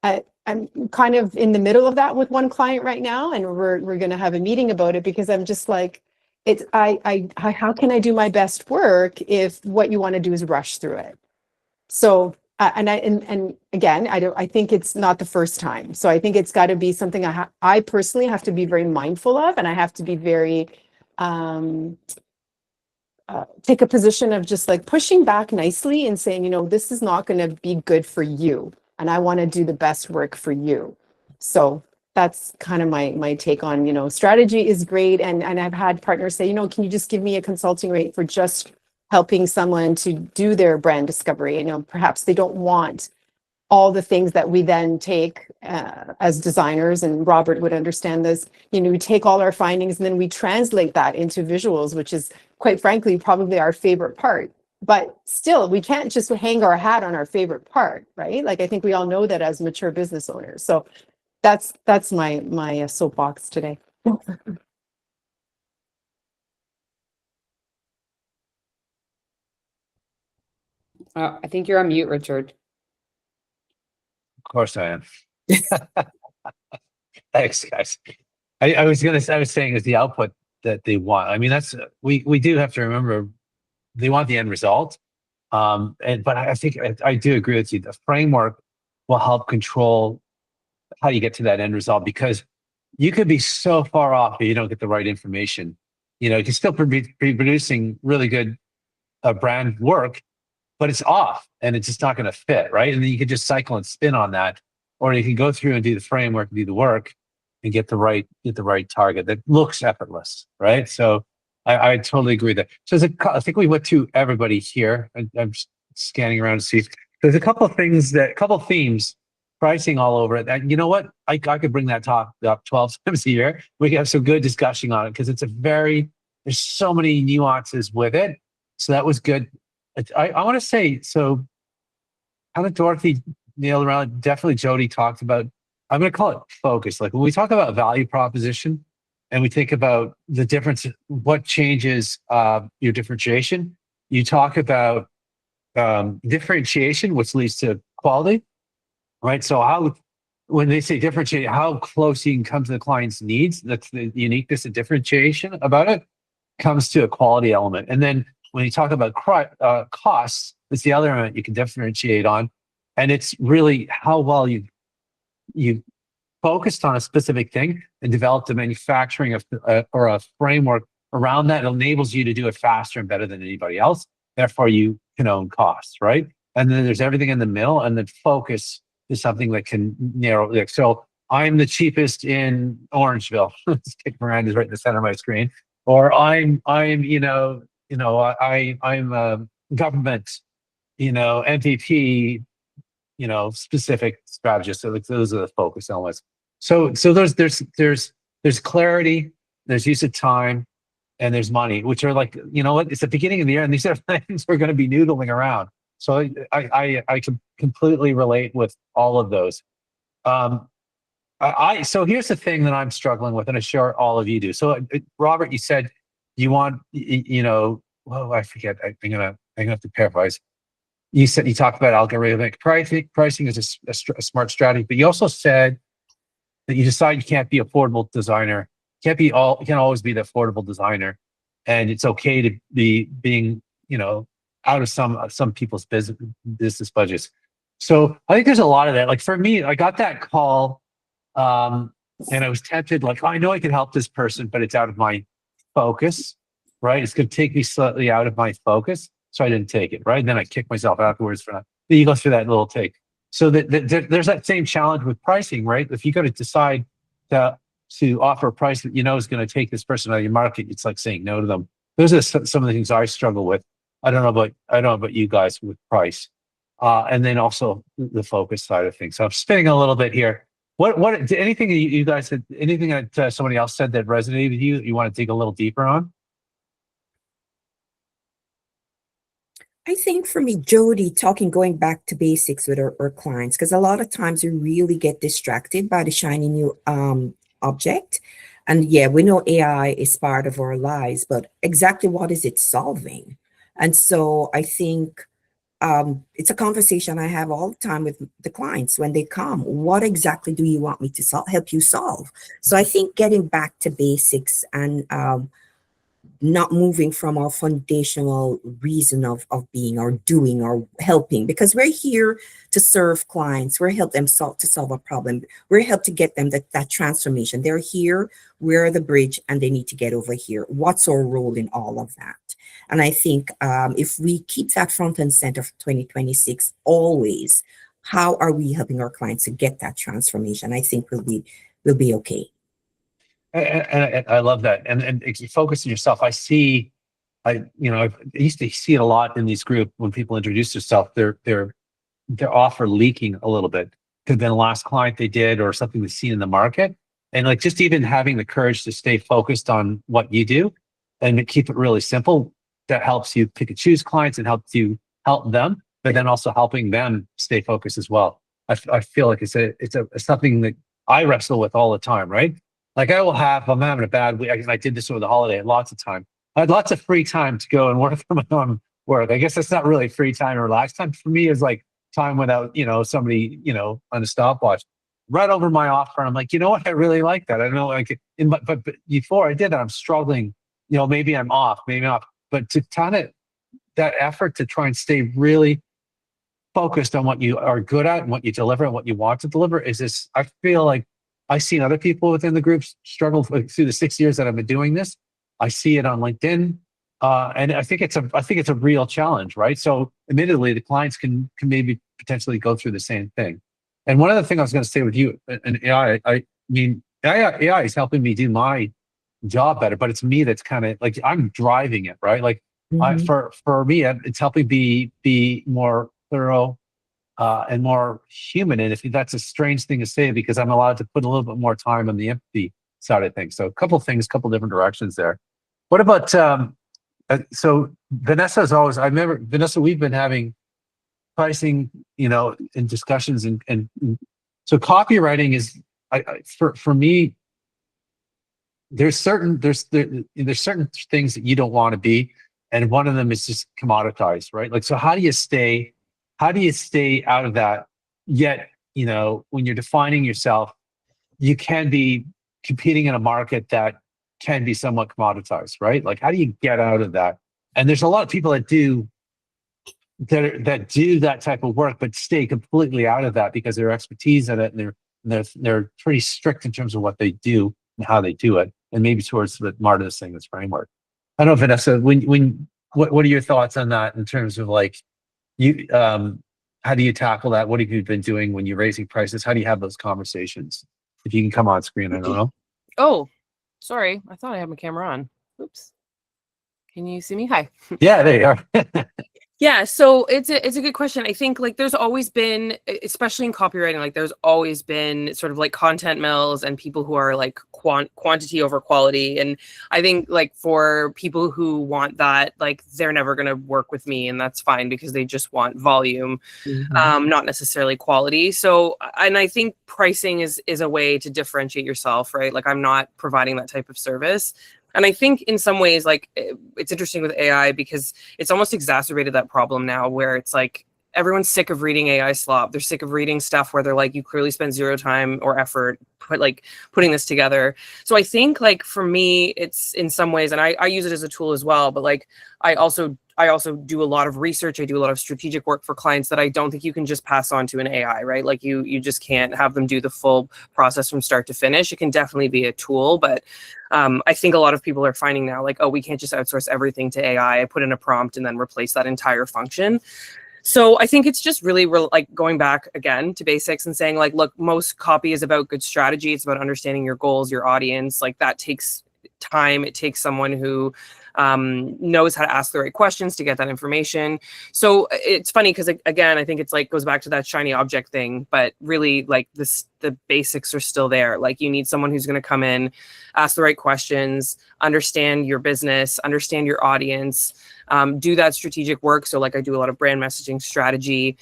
I'm kind of in the middle of that with one client right now, and we're going to have a meeting about it, because I'm just like, how can I do my best work if what you want to do is rush through it? So and again, I think it's not the first time. So I think it's got to be something I personally have to be very mindful of, and I have to be very take a position of just like pushing back nicely and saying, you know, this is not going to be good for you, and I want to do the best work for you. So that's kind of my take on, you know, strategy is great. And I've had partners say, you know, can you just give me a consulting rate for just helping someone to do their brand discovery? You know, perhaps they don't want all the things that we then take as designers, and Robert would understand this. You know, we take all our findings and then we translate that into visuals, which is, quite frankly, probably our favorite part. But still, we can't just hang our hat on our favorite part, right? Like, I think we all know that as mature business owners. So that's my soapbox today. I think you're on mute, Richard. Of course I am. Thanks, guys. I was saying is the output that they want. I mean, that's we do have to remember they want the end result. But I think I do agree with you. The framework will help control how you get to that end result, because you could be so far off if you don't get the right information. You know, you can still be producing really good brand work, but it's off and it's just not going to fit, right? And then you can just cycle and spin on that, or you can go through and do the framework, do the work, and get the right target that looks effortless, right? So I totally agree with that. So I think we went to everybody here. I'm scanning around to see. There's a couple of themes, pricing all over it. And you know what? I could bring that talk up 12 times a year. We can have some good discussion on it, because there's so many nuances with it. So that was good. I want to say, so kind of Dorothy nailed around. Definitely Jody talked about, I'm going to call it focus. Like, when we talk about value proposition and we think about the difference, what changes your differentiation, you talk about differentiation, which leads to quality, right? So when they say differentiate, how close you can come to the client's needs, that's the uniqueness and differentiation about it, comes to a quality element. And then when you talk about costs, it's the other element you can differentiate on. And it's really how well you focused on a specific thing and developed a manufacturing or a framework around that. It enables you to do it faster and better than anybody else. therefore you can own costs, right? And then there's everything in the middle, and then focus is something that can narrow. Like, so I'm the cheapest in Orangeville. Stick brand is right in the center of my screen. Or I'm I'm government, MVP, specific strategist. So like, those are the focus elements. So there's clarity, there's use of time, and there's money, which are like, it's the beginning of the year, and these are things we're going to be noodling around. So I can completely relate with all of those. So here's the thing that I'm struggling with, and I'm sure all of you do. So Robert, you said you want, I forget. I'm gonna have to paraphrase. You said you talked about algorithmic pricing. Pricing is a smart strategy, but you also said that you decide you can't be affordable designer. You can't always be the affordable designer, and it's okay to be being out of some people's business budgets. So I think there's a lot of that. Like for me, I got that call, and I was tempted. Like, I know I could help this person, but it's out of my focus, right? It's going to take me slightly out of my focus, so I didn't take it, right? And then I kicked myself afterwards for that. Then you go through that little take. So there's that same challenge with pricing, right? If you got to decide to offer a price that is going to take this person out of your market, it's like saying no to them. Those are some of the things I struggle with. I don't know about you guys with price, and then also the focus side of things. So I'm spinning a little bit here. What anything you guys said, anything that somebody else said that resonated with you want to dig a little deeper on? I think for me, Jody, going back to basics with our clients, because a lot of times we really get distracted by the shiny new object. And yeah, we know AI is part of our lives, but exactly what is it solving? And so I think it's a conversation I have all the time with the clients when they come. What exactly do you want me to help you solve? So I think getting back to basics and not moving from our foundational reason of being or doing or helping, because we're here to serve clients. We're help them to solve a problem. We're help to get them that transformation. They're here, we're the bridge, and they need to get over here. What's our role in all of that? And I think if we keep that front and center for 2026, always, how are we helping our clients to get that transformation? I think we'll be okay. And I love that. And if you focus on yourself, I used to see it a lot in these groups when people introduce themselves, their offer leaking a little bit. Could have been the last client they did or something they've seen in the market. And like just even having the courage to stay focused on what you do and keep it really simple, that helps you pick and choose clients and helps you help them, but then also helping them stay focused as well. I feel like it's something that I wrestle with all the time, right? Like I'm having a bad week. I did this over the holiday. I had lots of time. I had lots of free time to go and work from my own work. I guess that's not really free time or relaxed time. For me, is like time without, somebody, on a stopwatch. Right over my offer, I'm like, you know what? I really like that. I don't know, like, but before I did that, I'm struggling. Maybe I'm off, maybe not. But to kind of that effort to try and stay really focused on what you are good at and what you deliver and what you want to deliver is this. I feel like I've seen other people within the groups struggle through the 6 years that I've been doing this. I see it on LinkedIn, and I think it's a real challenge, right? So, admittedly, the clients can maybe potentially go through the same thing. And one other thing I was going to say with you and AI, I mean, AI is helping me do my job better, but it's me that's kind of like I'm driving it, right? Like for me, it's helping be more thorough and more human. And if that's a strange thing to say, because I'm allowed to put a little bit more time on the empathy side of things. So a couple different directions there. What about so Vanessa is always, I remember Vanessa, we've been having pricing, in discussions and so copywriting is for me, there's certain things that you don't want to be, and one of them is just commoditized, right? Like, so how do you stay out of that? Yet, when you're defining yourself, you can be competing in a market that can be somewhat commoditized, right? Like, how do you get out of that? And there's a lot of people that do that type of work, but stay completely out of that because their expertise in it, and they're pretty strict in terms of what they do and how they do it, and maybe towards the smartest thing, this framework. I don't know, Vanessa, when what are your thoughts on that in terms of like you how do you tackle that? What have you been doing when you're raising prices? How do you have those conversations? If you can come on screen, I don't know. Oh, sorry. I thought I had my camera on. Oops. Can you see me? Hi. Yeah, there you are. Yeah, so it's a good question. I think like there's always been, especially in copywriting, like there's always been sort of like content mills and people who are like quantity over quality. And I think like for people who want that, like they're never going to work with me, and that's fine because they just want volume, not necessarily quality. So, and I think pricing is a way to differentiate yourself, right? Like I'm not providing that type of service. And I think in some ways, like it's interesting with AI because it's almost exacerbated that problem now where it's like everyone's sick of reading AI slop. They're sick of reading stuff where they're like, you clearly spend zero time or effort putting this together. So I think like for me, it's in some ways, and I use it as a tool as well, but like I also do a lot of research. I do a lot of strategic work for clients that I don't think you can just pass on to an AI, right? Like you just can't have them do the full process from start to finish. It can definitely be a tool, but I think a lot of people are finding now like, oh, we can't just outsource everything to AI. I put in a prompt and then replace that entire function. So I think it's just really like going back again to basics and saying like, look, most copy is about good strategy. It's about understanding your goals, your audience. Like that takes time. It takes someone who knows how to ask the right questions to get that information. So it's funny because again, I think it's like goes back to that shiny object thing, but really like the basics are still there. Like you need someone who's going to come in, ask the right questions, understand your business, understand your audience, do that strategic work. So like I do a lot of brand messaging strategy,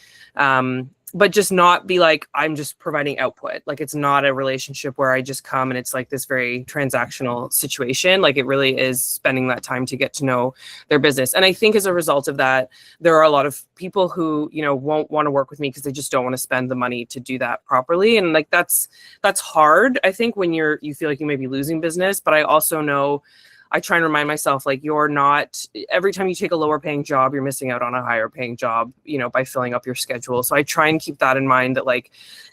but just not be like, I'm just providing output. Like it's not a relationship where I just come and it's like this very transactional situation. Like it really is spending that time to get to know their business. And I think as a result of that, there are a lot of people who, you know, won't want to work with me because they just don't want to spend the money to do that properly. And like, that's hard. I think when you feel like you may be losing business, but I also know I try and remind myself, like, you're not, every time you take a lower paying job, you're missing out on a higher paying job, you know, by filling up your schedule. So I try and keep that in mind that like,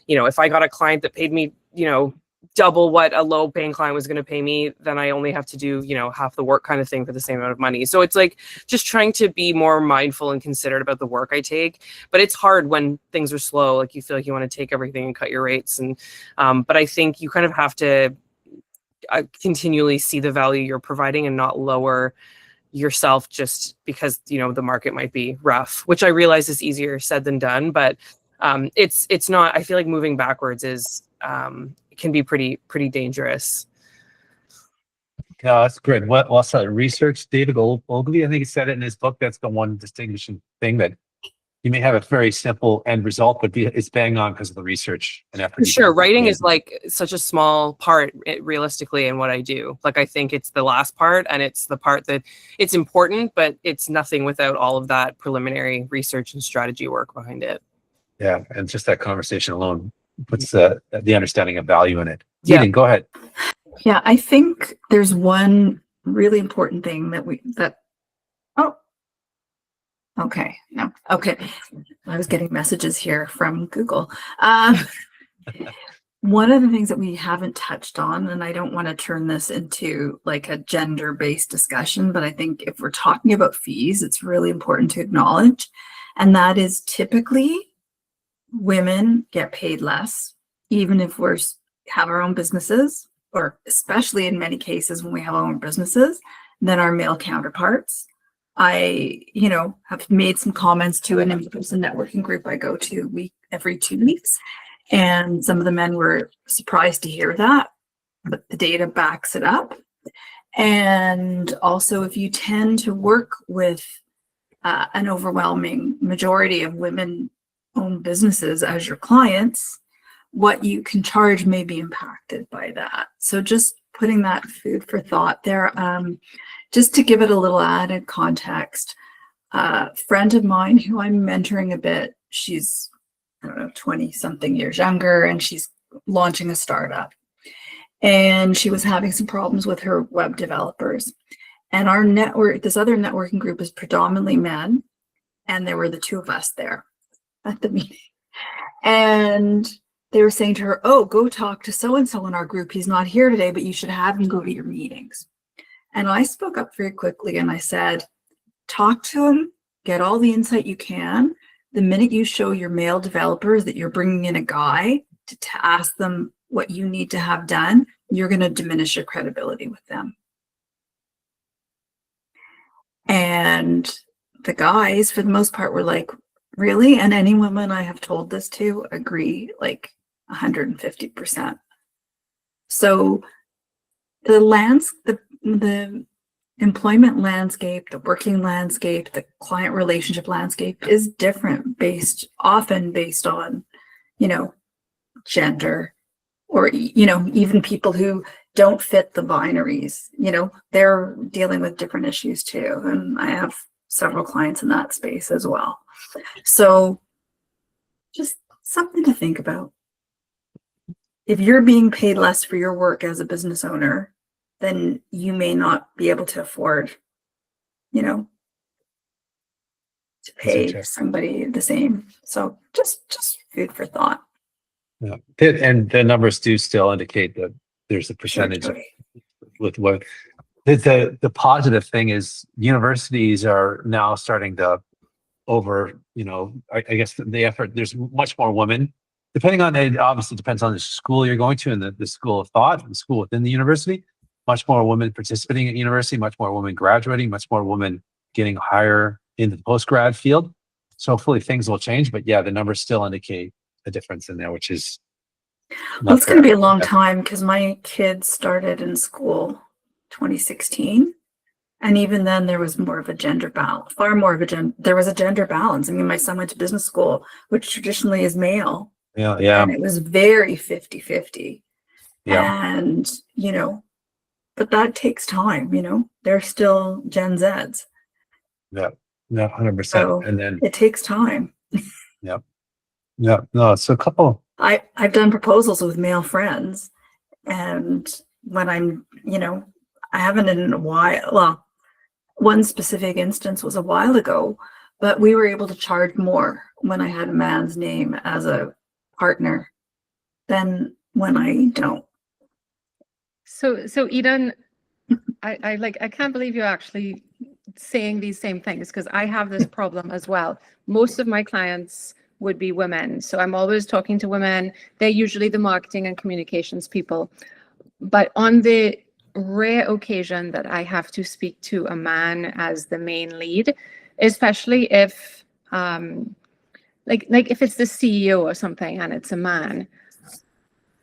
you know, if I got a client that paid me, you know, double what a low paying client was going to pay me, then I only have to do, you know, half the work kind of thing for the same amount of money. So it's like just trying to be more mindful and considerate about the work I take. But it's hard when things are slow. Like you feel like you want to take everything and cut your rates. And, but I think you kind of have to continually see the value you're providing and not lower yourself just because, you know, the market might be rough, which I realize is easier said than done, but it's not. I feel like moving backwards is can be pretty dangerous. Yeah, that's great. Well said. Research, David Ogilvy, I think he said it in his book. That's the one distinguishing thing, that you may have a very simple end result, but it's bang on because of the research and effort. For sure. Writing is like such a small part realistically in what I do. Like, I think it's the last part and it's the part that it's important, but it's nothing without all of that preliminary research and strategy work behind it. Yeah. And just that conversation alone puts the understanding of value in it. Yeah. Eden, go ahead. Yeah, I think there's one really important thing okay. No. Okay. I was getting messages here from Google. One of the things that we haven't touched on, and I don't want to turn this into like a gender-based discussion, but I think if we're talking about fees, it's really important to acknowledge. And that is typically women get paid less, even if we have our own businesses, or especially in many cases when we have our own businesses, than our male counterparts. I, have made some comments to an in-person networking group I go to every 2 weeks. And some of the men were surprised to hear that, but the data backs it up. And also, if you tend to work with an overwhelming majority of women-owned businesses as your clients, what you can charge may be impacted by that. So just putting that food for thought there. Just to give it a little added context, a friend of mine who I'm mentoring a bit, she's, 20 something years younger, and she's launching a startup. And she was having some problems with her web developers. And our network, this other networking group, is predominantly men. And there were the two of us there at the meeting. And they were saying to her, oh, go talk to so-and-so in our group. He's not here today, but you should have him go to your meetings. And I spoke up very quickly and I said, talk to them, get all the insight you can. The minute you show your male developers that you're bringing in a guy to ask them what you need to have done, you're going to diminish your credibility with them. And the guys, for the most part, were like, really? And any women I have told this to agree like 150%. So the employment landscape, the working landscape, the client relationship landscape is different often based on, gender, or, even people who don't fit the binaries, they're dealing with different issues too. And I have several clients in that space as well. So just something to think about. If you're being paid less for your work as a business owner, then you may not be able to afford, to pay somebody the same. So just food for thought. Yeah, and the numbers do still indicate that there's a percentage with what the positive thing is. Universities are now starting to I guess the effort. There's much more women, depending on it. Obviously, depends on the school you're going to and the school of thought, the school within the university. Much more women participating at university, much more women graduating, much more women getting higher in the post-grad field. So hopefully things will change, but yeah, the numbers still indicate a difference in there, which is well, it's going to be a long time because my kids started in school 2016, and even then there was more of a gender balance, there was a gender balance. I mean, my son went to business school, which traditionally is male. Yeah. And it was very 50-50. Yeah. And, but that takes time, they're still Gen Zs. Yeah, 100%. So and then it takes time. Yeah. No, so a couple. I've done proposals with male friends, and when I'm, I haven't in a while. Well, one specific instance was a while ago, but we were able to charge more when I had a man's name as a partner than when I don't. So Eden, I can't believe you're actually saying these same things, because I have this problem as well. Most of my clients would be women, so I'm always talking to women. They're usually the marketing and communications people, but on the rare occasion that I have to speak to a man as the main lead, especially if like if it's the CEO or something and it's a man,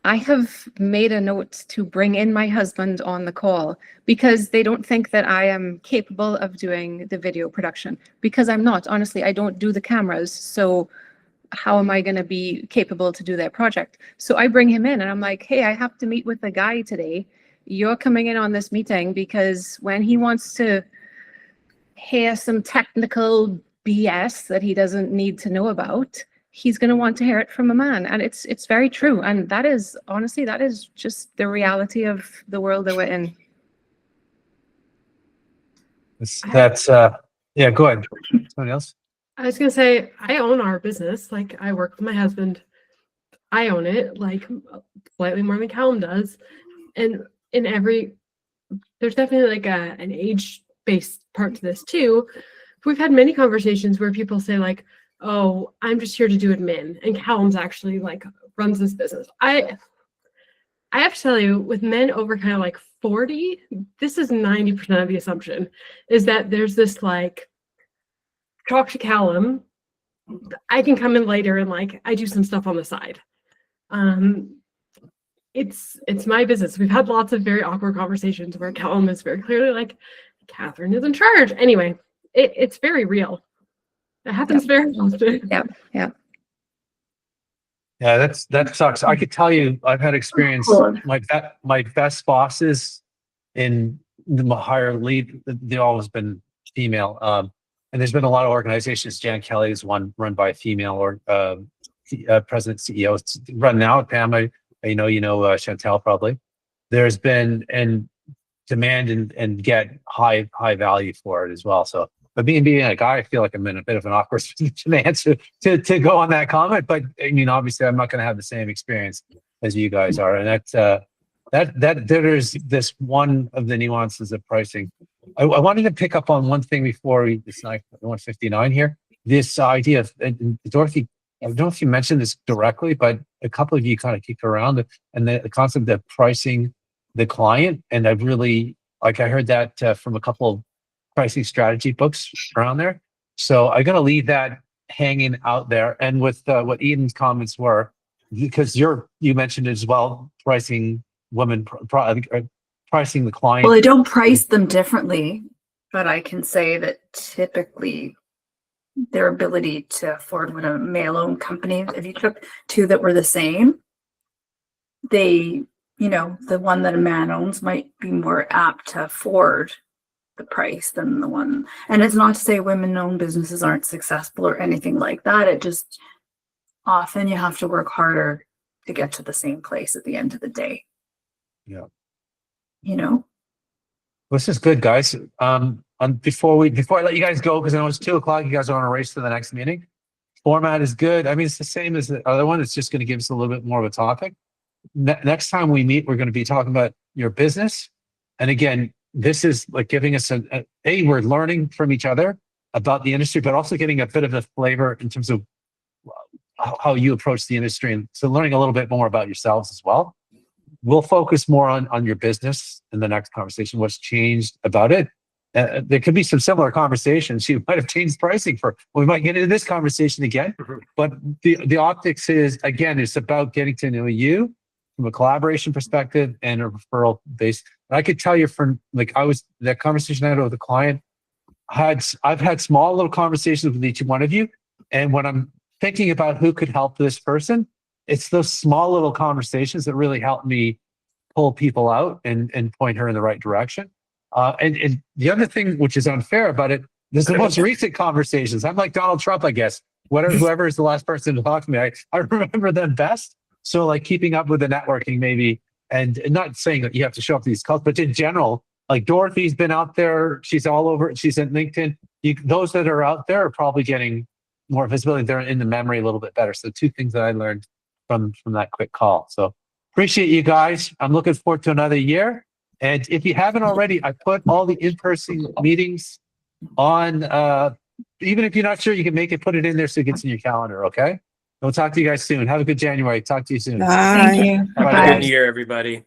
I have made a note to bring in my husband on the call, because they don't think that I am capable of doing the video production, because I'm not. Honestly, I don't do the cameras, so how am I going to be capable to do their project? So I bring him in and I'm like, hey, I have to meet with a guy today. You're coming in on this meeting because when he wants to hear some technical BS that he doesn't need to know about, he's going to want to hear it from a man. And it's very true. And that is, honestly, that is just the reality of the world that we're in. That's yeah, go ahead. Somebody else? I was going to say, I own our business. Like, I work with my husband. I own it, like, slightly more than Callum does. And there's definitely like an age-based part to this too. We've had many conversations where people say like, oh, I'm just here to do admin, and Callum's actually like runs this business. I have to tell you, with men over kind of like 40, this is 90% of the assumption, is that there's this like, talk to Callum, I can come in later and like I do some stuff on the side. It's my business. We've had lots of very awkward conversations where Callum is very clearly like, Catherine is in charge. Anyway, it's very real. It happens very often. Yeah. Yeah, that sucks. I could tell you, I've had experience. My best bosses in the higher lead, they've always been female. And there's been a lot of organizations. Jan Kelly is one run by a female or president, CEO. It's run now. Pam, I know Chantel probably. There's been and demand and get high value for it as well. So, but being a guy, I feel like I'm in a bit of an awkward position to answer to go on that comment. But I mean, obviously, I'm not going to have the same experience as you guys are, and that there's this one of the nuances of pricing. I wanted to pick up on one thing before it's like 1:59 here. This idea of, and Dorothy, I don't know if you mentioned this directly, but a couple of you kind of kicked around and the concept of pricing the client. And I've really, like, I heard that from a couple of pricing strategy books around there. So I'm going to leave that hanging out there. And with what Eden's comments were, because you mentioned it as well, pricing women, pricing the client. Well, I don't price them differently, but I can say that typically their ability to afford when a male-owned company, if you took two that were the same, they, you know, the one that a man owns might be more apt to afford the price than the one. And it's not to say women-owned businesses aren't successful or anything like that. It just often you have to work harder to get to the same place at the end of the day. Yeah. You know? This is good, guys. Before I let you guys go, because I know it's 2:00, you guys are on a race to the next meeting. Format is good. I mean, it's the same as the other one. It's just going to give us a little bit more of a topic. Next time we meet, we're going to be talking about your business. And again, this is like giving us we're learning from each other about the industry, but also getting a bit of a flavor in terms of how you approach the industry. And so learning a little bit more about yourselves as well. We'll focus more on your business in the next conversation, what's changed about it. There could be some similar conversations. You might have changed pricing we might get into this conversation again, but the optics is, again, it's about getting to know you from a collaboration perspective and a referral base. And I could tell you that conversation I had with a client, I've had small little conversations with each one of you. And when I'm thinking about who could help this person, it's those small little conversations that really help me pull people out and point her in the right direction. And the other thing which is unfair about it, this is the most recent conversations. I'm like Donald Trump, I guess. Whoever is the last person to talk to me, I remember them best. So like keeping up with the networking maybe, and not saying that you have to show up to these calls, but in general, like Dorothy's been out there. She's all over. She's at LinkedIn. Those that are out there are probably getting more visibility. They're in the memory a little bit better. So two things that I learned from that quick call. So appreciate you guys. I'm looking forward to another year. And if you haven't already, I put all the in-person meetings on, even if you're not sure you can make it, put it in there so it gets in your calendar, okay? We'll talk to you guys soon. Have a good January. Talk to you soon. Bye. Thank you. Bye. Happy New Year, everybody.